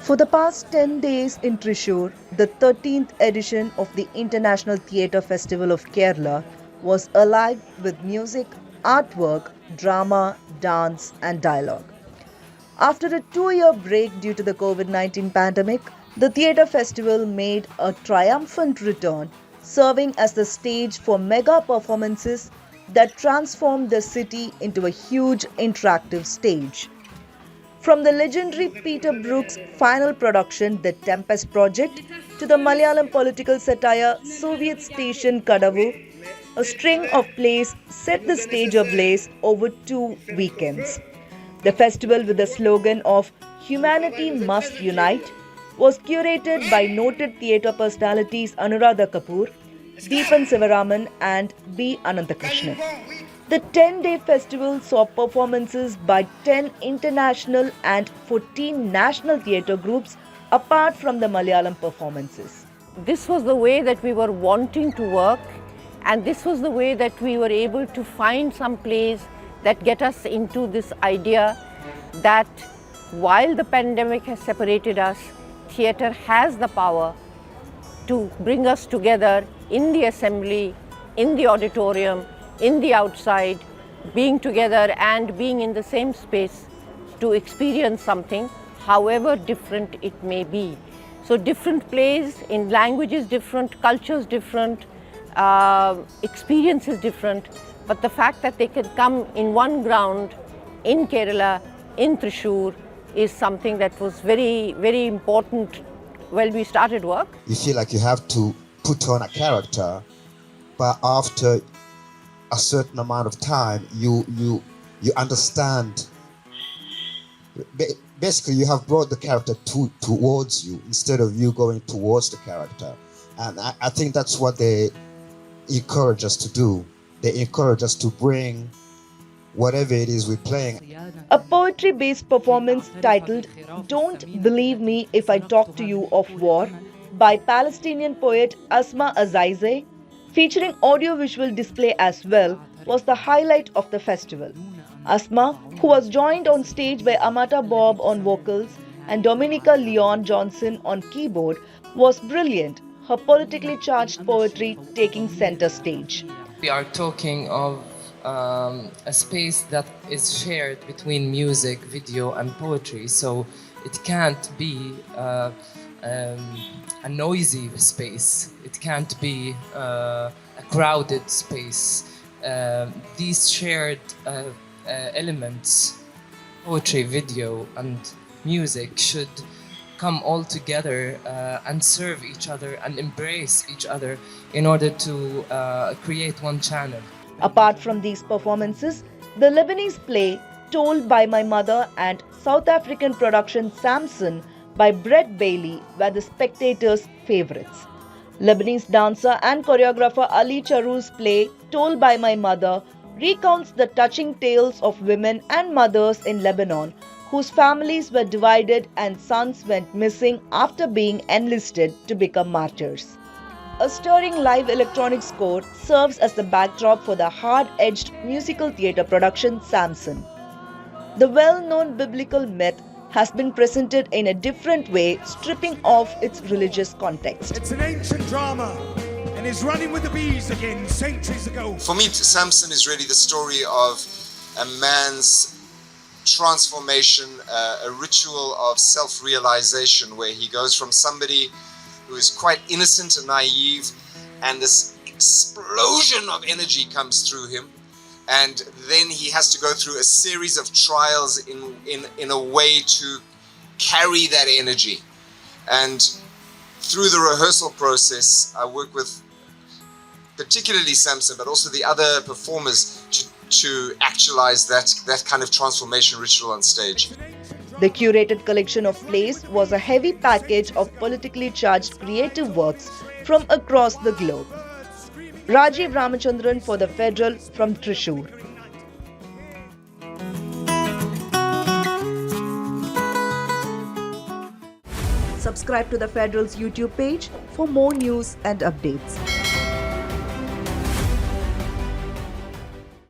For the past 10 days in Thrissur, the 13th edition of the International Theatre Festival of Kerala was alive with music, artwork, drama, dance, and dialogue. After a 2-year break due to the COVID-19 pandemic, the theatre festival made a triumphant return, serving as the stage for mega performances that transformed the city into a huge interactive stage. From the legendary Peter Brook's final production, The Tempest project, to the Malayalam political satire Soviet Station Kadavu, a string of plays set the stage ablaze over 2 weekends. The festival, with the slogan of "Humanity Must Unite," was curated by noted theatre personalities Anuradha Kapoor, Deepan Sivaraman and B. Ananthakrishnan. The 10-day festival saw performances by 10 international and 14 national theatre groups apart from the Malayalam performances. This was the way that we were wanting to work, and this was the way that we were able to find some plays that get us into this idea that while the pandemic has separated us, theatre has the power to bring us together in the assembly, in the auditorium, in the outside, being together and being in the same space to experience something, however different it may be. So different plays in languages different, cultures different, experiences different, but the fact that they can come in one ground in Kerala, in Thrissur, is something that was very, very important when we started work. You feel like you have to put on a character, but after a certain amount of time, you understand. Basically, you have brought the character towards you instead of you going towards the character. And I think that's what they encourage us to do. They encourage us to bring whatever it is we're playing. A poetry-based performance titled "Don't Believe Me If I Talk to You of War" by Palestinian poet Asma Azize, featuring audio-visual display as well, was the highlight of the festival. Asma, who was joined on stage by Amata Bob on vocals and Dominica Leon Johnson on keyboard, was brilliant, her politically charged poetry taking center stage. We are talking of a space that is shared between music, video and poetry, so it can't be a noisy space, it can't be a crowded space. These shared elements, poetry, video and music, should come all together and serve each other and embrace each other in order to create one channel. Apart from these performances, the Lebanese play Told by My Mother and South African production Samson by Brett Bailey were the spectators' favourites. Lebanese dancer and choreographer Ali Charou's play Told by My Mother recounts the touching tales of women and mothers in Lebanon whose families were divided and sons went missing after being enlisted to become martyrs. A stirring live electronic score serves as the backdrop for the hard-edged musical theatre production Samson. The well-known biblical myth has been presented in a different way, stripping off its religious context. It's an ancient drama and is running with the bees again centuries ago. For me, Samson is really the story of a man's transformation, a ritual of self-realization where he goes from somebody who is quite innocent and naive, and this explosion of energy comes through him, and then he has to go through a series of trials in a way to carry that energy. And through the rehearsal process, I work with particularly Samson, but also the other performers to actualize that kind of transformation ritual on stage. The curated collection of plays was a heavy package of politically charged creative works from across the globe. Rajiv Ramachandran for The Federal from Thrissur. Subscribe to The Federal's YouTube page for more news and updates.